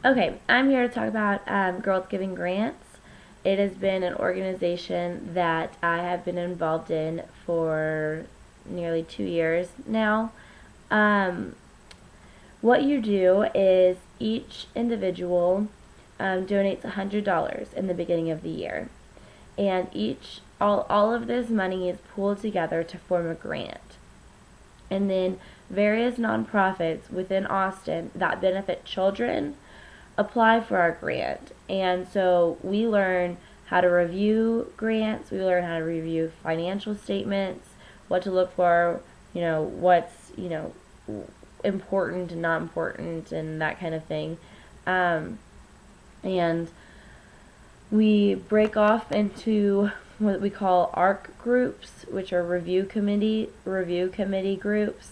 Okay, I'm here to talk about Girls Giving Grants. It has been an organization that I have been involved in for nearly 2 years now. Um, what you do is each individual donates $100 in the beginning of the year, and all of this money is pooled together to form a grant. And then various nonprofits within Austin that benefit children apply for our grant. And so we learn how to review grants, we learn how to review financial statements, what to look for, what's, important and not important and that kind of thing. Um, and we break off into what we call ARC groups, which are review committee groups,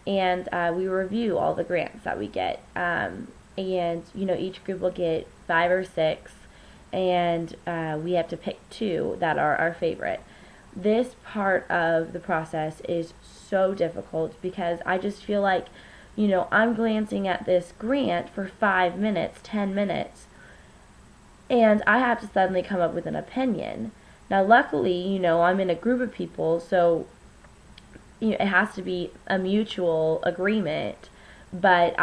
and we review all the grants that we get. And each group will get 5 or 6, and we have to pick 2 that are our favorite. This part of the process is so difficult because I just feel like, I'm glancing at this grant for 5 minutes, 10 minutes, and I have to suddenly come up with an opinion. Now, luckily, I'm in a group of people, so it has to be a mutual agreement. But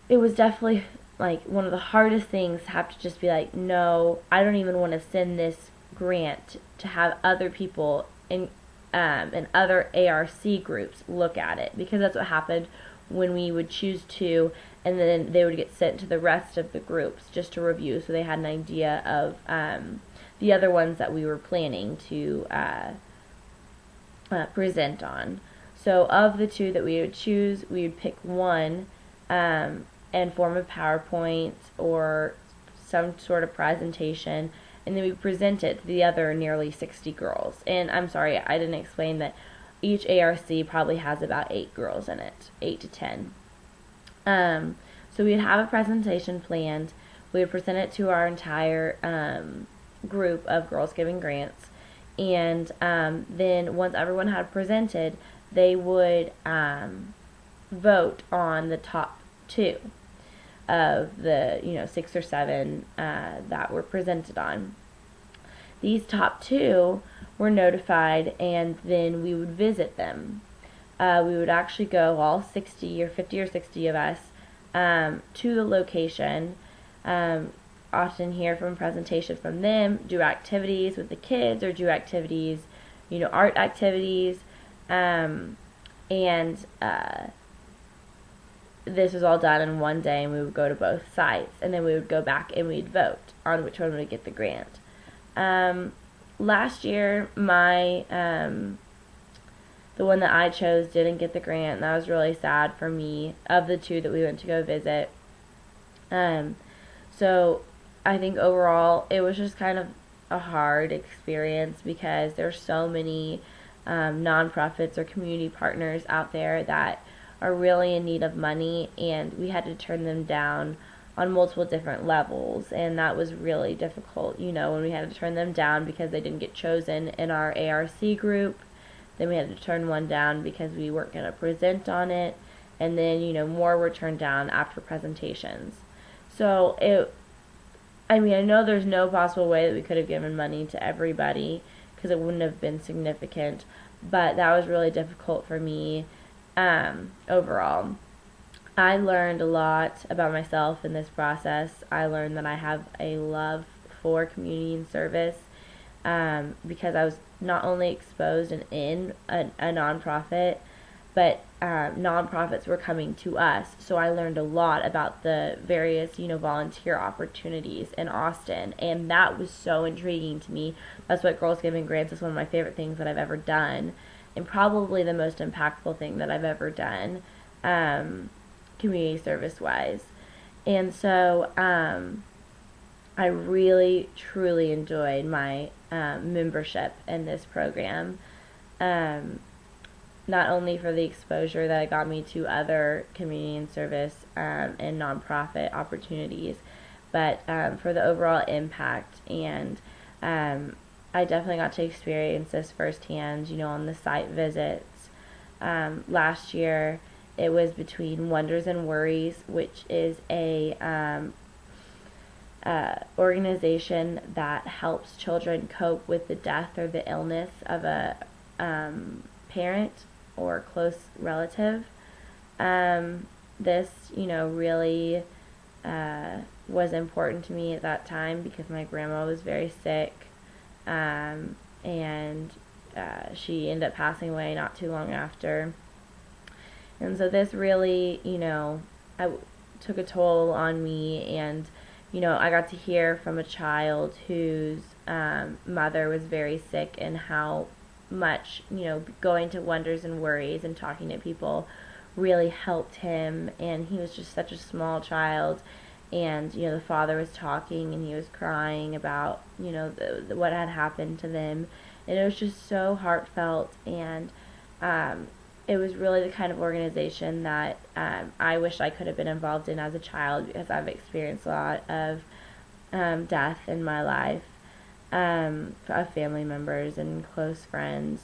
it was definitely like one of the hardest things to have to just be like, no, I don't even want to send this grant to have other people in other ARC groups look at it, because that's what happened when we would choose 2, and then they would get sent to the rest of the groups just to review, so they had an idea of the other ones that we were planning to present on. So of the 2 that we would choose, we would pick one and form a PowerPoint or some sort of presentation, and then we present it to the other nearly 60 girls. And I'm sorry, I didn't explain that each ARC probably has about 8 girls in it, 8 to 10. So we'd have a presentation planned. We would present it to our entire group of Girls Giving Grants, and then once everyone had presented, they would vote on the top 2 of the 6 or 7 that were presented on. These top 2 were notified, and then we would visit them. We would actually go, all 60 or 50 or 60 of us, to the location, often hear from presentation from them, do activities with the kids, or do activities, art activities, and this was all done in one day, and we would go to both sites, and then we would go back and we'd vote on which one would get the grant. Last year, the one that I chose didn't get the grant, and that was really sad for me, of the 2 that we went to go visit. So I think overall it was just kind of a hard experience, because there's so many nonprofits or community partners out there that are really in need of money, and we had to turn them down on multiple different levels, and that was really difficult, when we had to turn them down because they didn't get chosen in our ARC group. Then we had to turn one down because we weren't going to present on it, and then more were turned down after presentations. So I know there's no possible way that we could have given money to everybody, because it wouldn't have been significant, but that was really difficult for me overall. I learned a lot about myself in this process. I learned that I have a love for community and service, because I was not only exposed and in a nonprofit, but nonprofits were coming to us. So I learned a lot about the various, volunteer opportunities in Austin, and that was so intriguing to me. That's what Girls Giving Grants is one of my favorite things that I've ever done, and probably the most impactful thing that I've ever done, community service-wise. And so I really, truly enjoyed my membership in this program. Not only for the exposure that it got me to other community and service and nonprofit opportunities, but for the overall impact. And I definitely got to experience this firsthand, on the site visits last year, it was between Wonders and Worries, which is a organization that helps children cope with the death or the illness of a parent or close relative. This, really was important to me at that time because my grandma was very sick, and she ended up passing away not too long after. And so this really, took a toll on me, and I got to hear from a child whose mother was very sick, and how much, going to Wonders and Worries and talking to people really helped him. And he was just such a small child, and the father was talking and he was crying about what had happened to them, and it was just so heartfelt. And it was really the kind of organization that I wish I could have been involved in as a child, because I've experienced a lot of death in my life, of family members and close friends.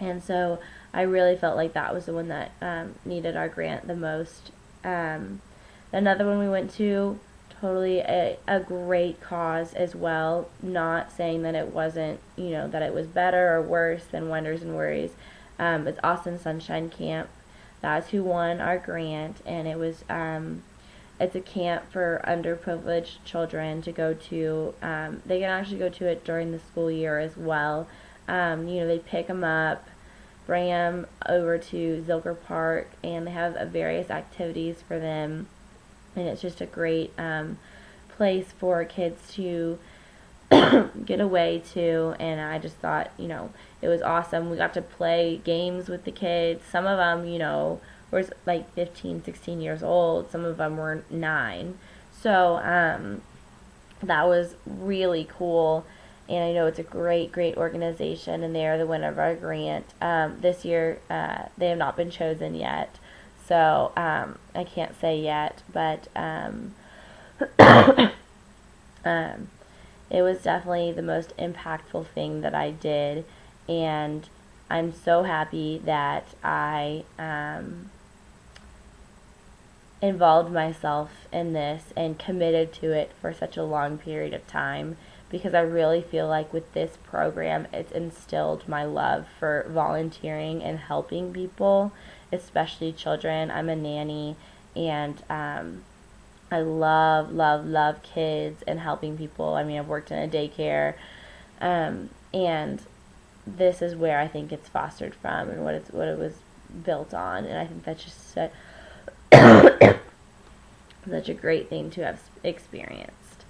And so I really felt like that was the one that needed our grant the most. Another one we went to, totally a great cause as well. Not saying that it wasn't, that it was better or worse than Wonders and Worries. It's Austin Sunshine Camp. That's who won our grant, and it was it's a camp for underprivileged children to go to. They can actually go to it during the school year as well. They pick them up, bring them over to Zilker Park, and they have various activities for them. And it's just a great place for kids to get away to. And I just thought, it was awesome. We got to play games with the kids. Some of them, were like 15, 16 years old. Some of them were 9. So that was really cool. And I know it's a great, great organization, and they are the winner of our grant. This year, they have not been chosen yet, so I can't say yet, but it was definitely the most impactful thing that I did, and I'm so happy that I involved myself in this and committed to it for such a long period of time, because I really feel like with this program, it's instilled my love for volunteering and helping people, especially children. I'm a nanny, and I love, love, love kids and helping people. I mean, I've worked in a daycare, and this is where I think it's fostered from and what it was built on, and I think that's just such a great thing to have experienced.